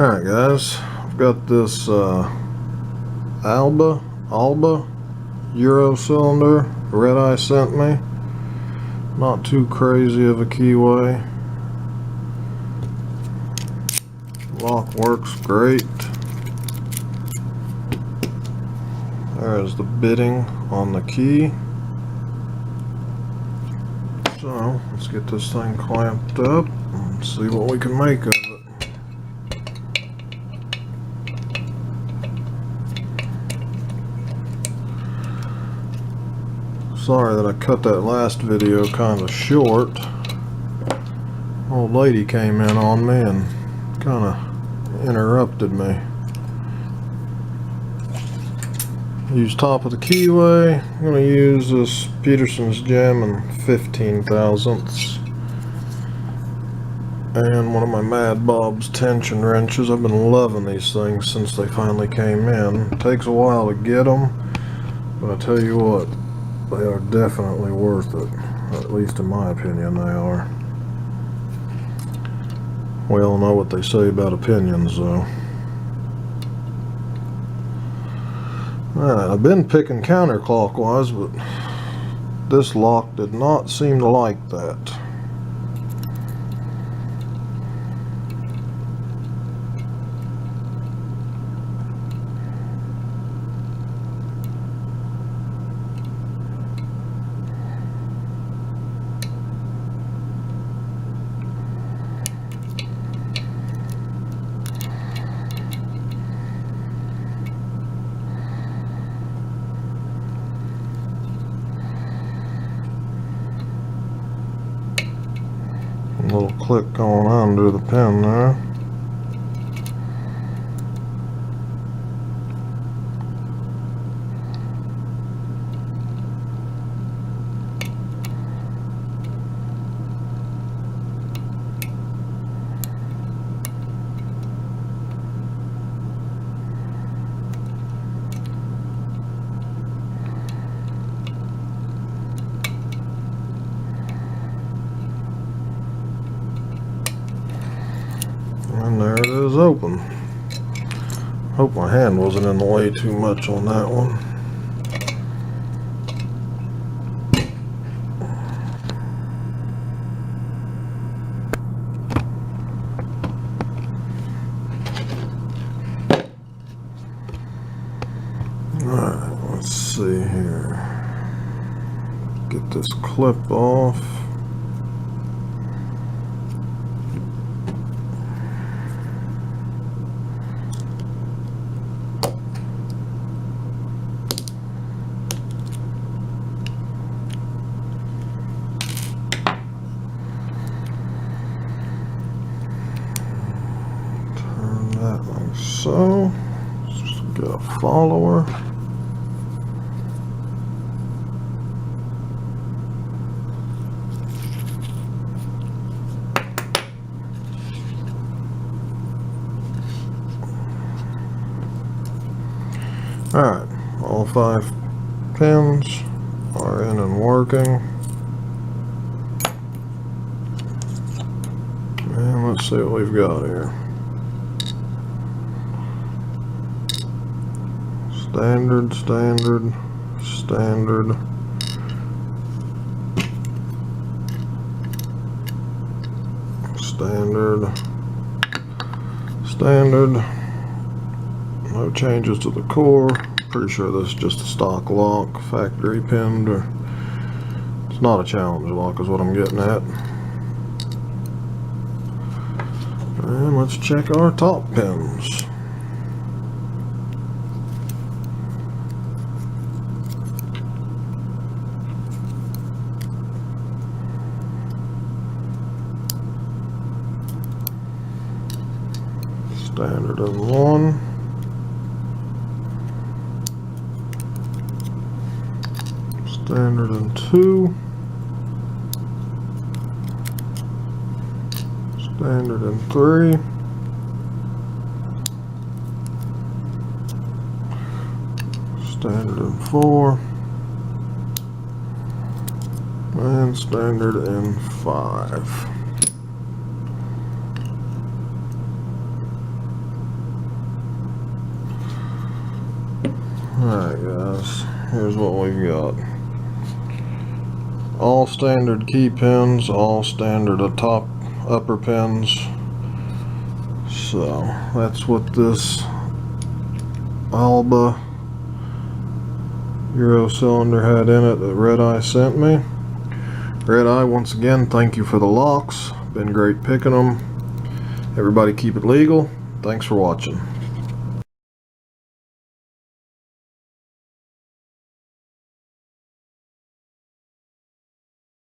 Alright guys, I've got this ALBA Euro cylinder REDEYE sent me. Not too crazy of a keyway. Lock works great. There's the bitting on the key. So let's get this thing clamped up and see what we can make of it. Sorry that I cut that last video kind of short. Old lady came in on me and kind of interrupted me. Use top of the keyway. I'm going to use this Peterson's gem and 15 thousandths. And one of my Mad Bob's tension wrenches. I've been loving these things since they finally came in. It takes a while to get them, but I tell you what, they are definitely worth it. At least in my opinion they are. We all know what they say about opinions though. Alright, I've been picking counterclockwise, but this lock did not seem to like that. A little click going under the pin there. And there it is, open. Hope my hand wasn't in the way too much on that one. Alright, let's see here. Get this clip off. That like so. Just get a follower. Alright, all 5 pins are in and working. And let's see what we've got here. Standard, standard, standard. Standard. Standard. No changes to the core. Pretty sure this is just a stock lock, factory pinned, or it's not a challenge lock is what I'm getting at. And let's check our top pins. Standard in 1. Standard in 2. Standard in 3. Standard in 4. And standard in 5. Alright guys, here's what we've got. All standard key pins, all standard upper pins. So that's what this ALBA Euro cylinder had in it that REDEYE sent me. REDEYE, once again, thank you for the locks. Been great picking them. Everybody keep it legal. Thanks for watching.